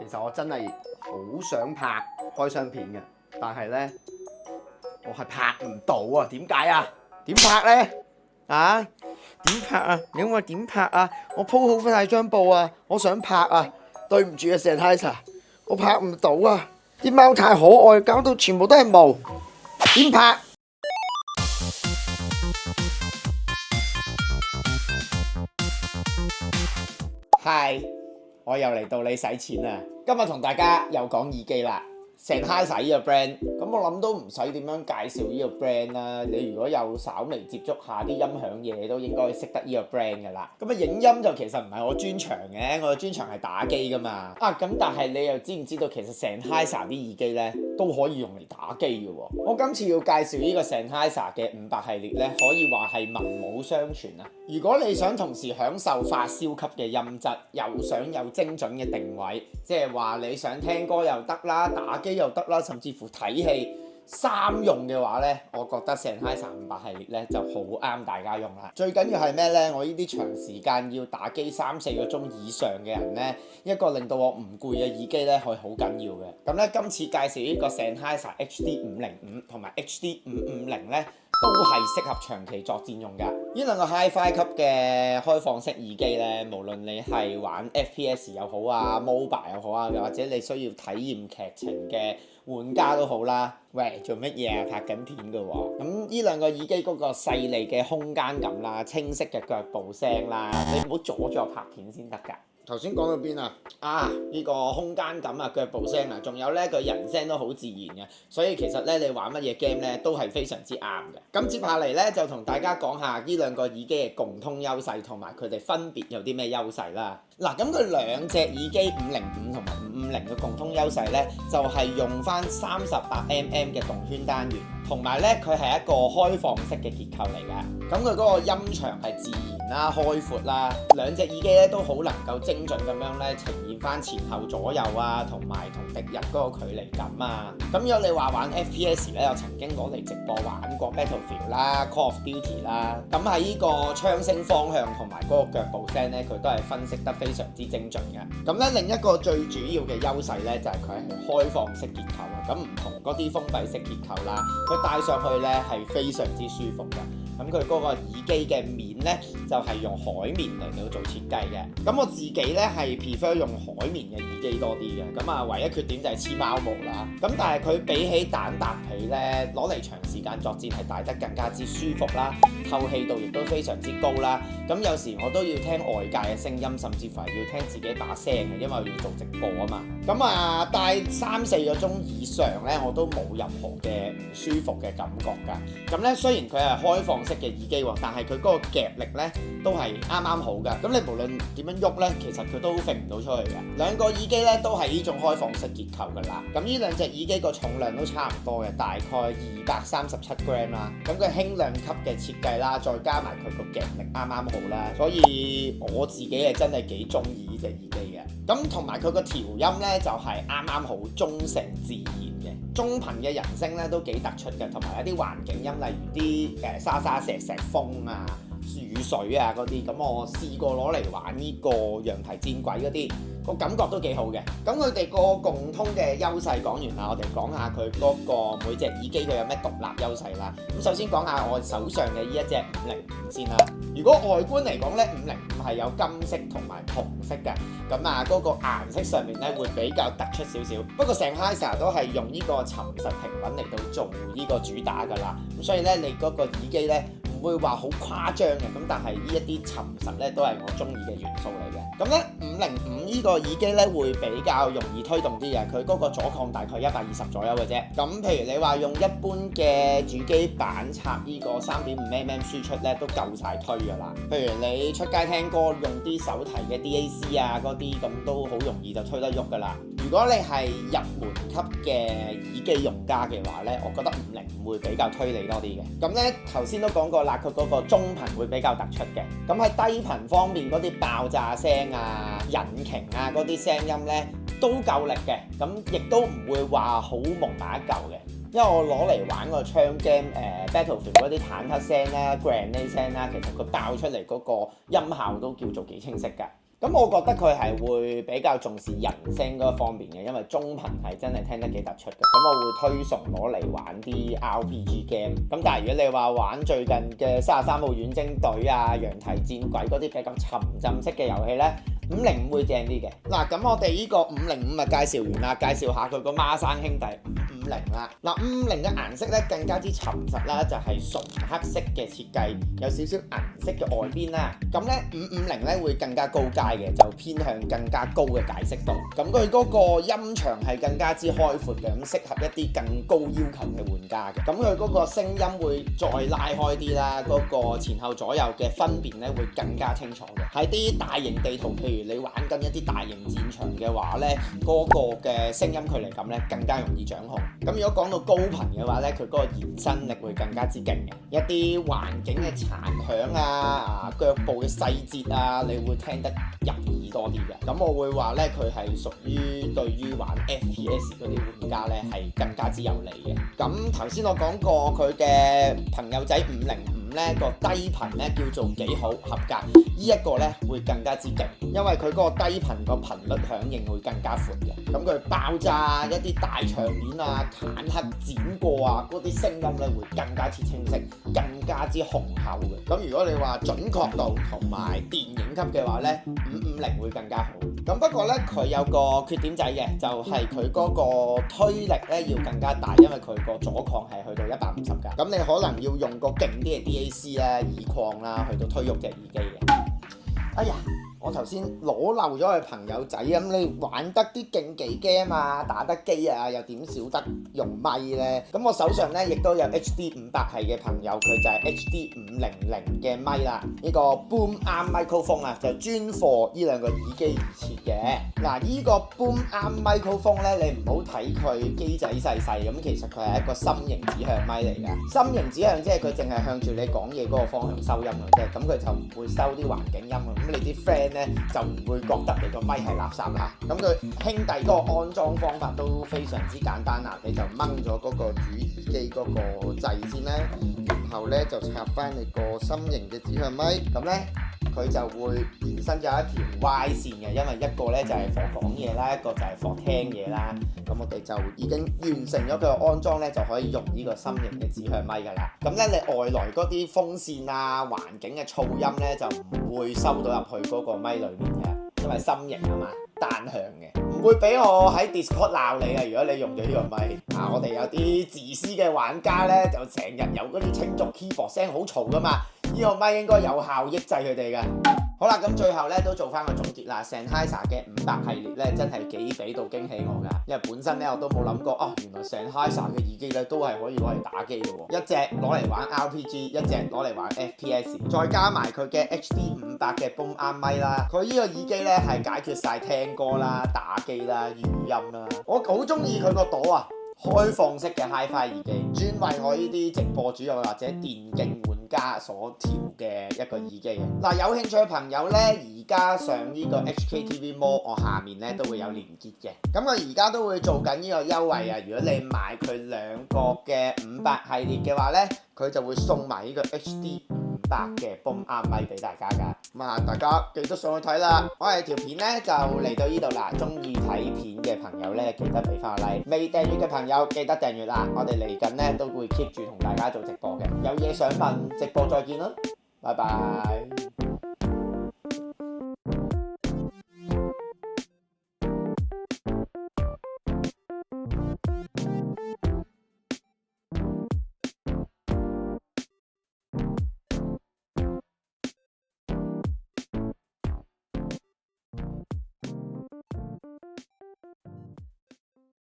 其實我真係好想拍開箱片嘅，但係咧我係拍唔到啊！點解啊？點拍咧？啊？點拍啊？你問我點拍啊？我鋪好晒張布啊！我想拍啊！對唔住啊，Sennheiser，我拍唔到啊！啲貓太可愛，搞到全部都係毛，點拍？嗨，我又嚟到你使錢啦！今日同大家又講耳機啦，Sennheiser 呢個 brand，咁我諗都唔使點樣介紹呢個 brand 啦。你如果有稍微接觸下啲音響嘢，都應該識得呢個 brand 噶啦。咁啊，影音就其實唔係我專長嘅，我嘅專長係打機噶嘛。咁但係你又知唔知道其實 Sennheiser 啲耳機咧都可以用嚟打機嘅喎？我今次要介紹呢個 Sennheiser 嘅500系列咧，可以話係文武雙全啊！如果你想同時享受發燒級嘅音質，又想有精準嘅定位，即係話你想聽歌又得啦，打機又得啦，甚至乎睇戲三用嘅話呢，我覺得 Sennheiser 500系列呢就好啱大家用啦。最緊要係咩呢？我呢啲長時間要打機3-4個鐘以上嘅人呢，一個令到我唔攰嘅耳機呢，係好緊要嘅。咁呢，今次介紹呢個 Sennheiser HD505 同埋 HD550 呢，都係適合長期作戰用㗎。呢兩個 Hi-Fi 級嘅開放式耳機呢，無論你係玩 FPS 又好啊、MOBA 又好啊，又或者你需要體驗劇情嘅玩家都好啦。喂，做乜嘢啊？拍緊片㗎喎。咁呢兩個耳機嗰個細膩嘅空間感啦、清晰嘅腳步聲啦，你唔好阻住我拍片先得㗎。頭先講到邊啊？呢個空間感啊、腳步聲啊，仲有呢個人聲都好自然嘅，所以其實呢，你玩乜嘢 game 呢都係非常之啱嘅。咁接下嚟呢，就同大家講下呢兩個耳機嘅共通優勢同埋佢哋分別有啲咩優勢啦。嗱，咁佢兩隻耳機505同埋550嘅共通優勢呢，就係用翻38mm嘅動圈單元，同埋呢，佢係一個開放式嘅結構嚟嘅。咁佢嗰個音場係自然啦、開闊啦，兩隻耳機咧都好能夠精準咁樣咧呈現翻前後左右啊，同埋同敵人嗰個距離感啊。咁如果你話玩 FPS 咧，我曾經攞嚟直播玩過 Battlefield 啦、Call of Duty 啦。咁喺呢個槍聲方向同埋嗰個腳步聲咧，佢都係分析得非常之精準嘅。咁咧另一個最主要嘅優勢咧，就係佢係開放式結構啊。咁唔同嗰啲封閉式結構啦，佢戴上去咧係非常之舒服嘅。咁佢嗰個耳機嘅面呢，就係用海綿嚟到做設計嘅。咁我自己呢，係 prefer 用海綿嘅耳機多啲嘅。咁啊，唯一缺點就係黐貓毛啦。咁但係佢比起蛋白皮呢，攞嚟長時間作戰係戴得更加之舒服啦，透氣度亦都非常之高啦。咁有時我都要聽外界嘅聲音，甚至乎係要聽自己把聲嘅，因為我要做直播啊嘛。咁啊，戴3-4個鐘以上呢，我都冇任何嘅唔舒服嘅感覺㗎。咁呢，雖然佢係開放式嘅耳機喎，但係佢嗰個夾力咧都係啱啱好㗎。咁你無論點樣喐咧，其實佢都揈唔到出去嘅。兩個耳機咧都係呢種開放式結構㗎啦。咁呢兩隻耳機個重量都差唔多嘅，大概237g啦。咁佢輕量級嘅設計啦，再加埋佢個夾力啱啱好啦，所以我自己係真係幾中意呢隻耳機嘅。咁同埋佢個調音咧就係啱啱好，中性自然嘅，中頻嘅人聲咧都幾突出嘅，同埋一啲環境音，例如啲沙沙石石風啊、雨水啊嗰啲。咁我試過攞嚟玩呢個羊蹄戰鬼嗰啲，個感覺都幾好嘅。咁佢哋個共通嘅優勢講完啦，我哋講下佢嗰個每隻耳機佢有咩獨立優勢啦。咁首先講下我手上嘅呢一隻505先啦。如果外觀嚟講咧，505係有金色同埋銅色嘅，咁啊嗰個顏色上面咧會比較突出少少。不過Sennheiser都係用呢個沉實平穩嚟到做呢個主打㗎啦。咁所以咧你嗰個耳機咧唔會話好誇張嘅，咁但係呢一啲沉實咧都係我中意嘅元素嚟嘅。咁咧505呢個耳機咧會比較容易推動啲嘅，佢嗰個阻抗大概120左右嘅啫。咁譬如你話用一般嘅主機板插呢個3.5mm 輸出咧都夠晒推㗎啦。譬如你出街聽歌用啲手提嘅 DAC 啊嗰啲，咁都好容易就推得喐㗎啦。如果你係入門級嘅耳機用家嘅話咧，我覺得505會比較推你多啲嘅。咁咧頭先都講過啦，佢嗰個中頻會比較突出嘅。咁喺低頻方面嗰啲爆炸聲啊、引擎啊嗰啲聲音咧都夠力嘅，咁亦都唔會話好蒙埋一嚿嘅。因為我攞嚟玩個槍 game Battlefield 嗰啲坦克聲啦、grenade 聲啦，其實佢爆出嚟嗰個音效都叫做幾清晰㗎。咁我覺得佢係會比較重視人聲嗰一方面嘅，因為中頻係真係聽得幾突出嘅。咁我會推崇攞嚟玩啲 RPG game。咁但係如果你話玩最近嘅33號遠征隊啊、羊蹄戰鬼嗰啲比較沉浸式嘅遊戲呢，505會正啲嘅。嗱，咁我哋呢個505啊介紹完啦，介紹下佢個孖生兄弟550啦。嗱，550嘅顏色咧更加之沉實啦，就係純黑色嘅設計，有少少銀色嘅外邊啦。咁咧550咧會更加高階嘅，就偏向更加高嘅解釋度。咁佢嗰個音場係更加之開闊嘅，咁適合一啲更高要求嘅玩家嘅。咁佢嗰個聲音會再拉開啲啦，嗰個前後左右嘅分辨咧會更加清楚嘅。喺啲大型地圖，譬如你玩緊一啲大型戰場嘅話咧，嗰個嘅聲音距離感咧更加容易掌控。咁如果講到高頻嘅話咧，佢嗰個延伸力會更加之勁嘅，一啲環境嘅殘響啊、腳步嘅細節啊，你會聽得入耳多啲嘅。咁我會話咧，佢係屬於對於玩 FPS 嗰啲玩家咧係更加之有利嘅。咁頭先我講過佢嘅朋友仔505咧個低頻咧叫做幾好合格，呢一個咧會更加之勁，因為佢嗰個低頻個頻率響應會更加闊嘅。咁佢爆炸一啲大場面啊、坦克剪過啊嗰啲聲音咧會更加之清晰，更加之雄厚嘅。咁如果你話準確度同埋電影級嘅話咧，550會更加好。咁不過咧佢有個缺點仔嘅，就係佢嗰個推力咧要更加大，因為佢個阻抗係去到150㗎。咁你可能要用個勁啲嘅 DAC 啦、耳礦啦，去到推喐隻耳機嘅。哎呀！我頭先攞漏咗佢朋友仔，咁你玩得啲競技 game 啊、打得機啊，又點少得用咪呢？咁我手上咧亦都有 HD 500系嘅朋友，佢就係 HD 500嘅咪啦。呢個 Boom Arm Microphone 啊，就專貨呢兩個耳機而設嘅。嗱，呢個 Boom Arm Microphone 咧，你唔好睇佢機仔細細，咁其實佢係一個心形指向咪嚟㗎。心形指向即係佢淨係向住你講嘢嗰個方向收音嘅啫，咁佢就唔會收啲環境音啊。咁你啲 friend咧就唔會覺得你個咪係垃圾啦。咁佢兄弟嗰個安裝方法都非常之簡單啦，你就掹咗嗰個主耳機嗰個掣先啦，然後咧就插翻你個心形嘅指向咪，咁咧佢就會延伸咗一條 Y 線嘅，因為一個咧就係 for 講嘢啦，一個就係 for 聽嘢啦。咁我哋就已經完成咗佢個安裝咧，就可以用呢個心形嘅指向咪噶啦。咁咧你外來嗰啲風扇啊、環境嘅噪音咧就唔會收到入去嗰個咪裏面嘅，因為心形啊嘛，單向嘅，唔會俾我喺 Discord 鬧你啊！如果你用咗呢個咪啊，我哋有啲自私嘅玩家咧，就成日有嗰啲稱作 keyboard 聲好嘈噶嘛，呢個咪應該有效抑制佢哋嘅。好啦，咁最後咧都做翻個總結啦。Sennheiser 嘅500系列咧真係幾俾到驚喜我㗎，因為本身咧我都冇諗過哦，原來 Sennheiser 嘅耳機咧都係可以攞嚟打機嘅喎，一隻攞嚟玩 RPG，一隻攞嚟玩 FPS， 再加埋佢嘅 HD 500嘅 Boom Arm 咪啦，佢呢個耳機咧係解決晒聽歌啦、打機啦、語音啦，我好中意佢個朵啊！開放式嘅 Hi-Fi 耳機，專為我呢啲直播主或者電競玩家所調嘅一個耳機嘅。嗱，有興趣嘅朋友呢，而家上呢個 HKTV Mall，我下面呢都會有連結嘅。咁我而家都會做緊呢個優惠啊！如果你買佢兩個嘅500系列嘅話呢，佢就會送埋呢個 HD 500嘅 Boom Arm 咪俾大家㗎。咁啊，大家記得上去睇啦！我哋條片呢就嚟到呢度啦，中意睇片嘅朋友呢，記得俾翻個 like，未訂閱嘅朋友記得訂閱啦！我哋嚟緊呢都會 keep 住同大家做直播嘅，有嘢想問直播再見啦，拜拜。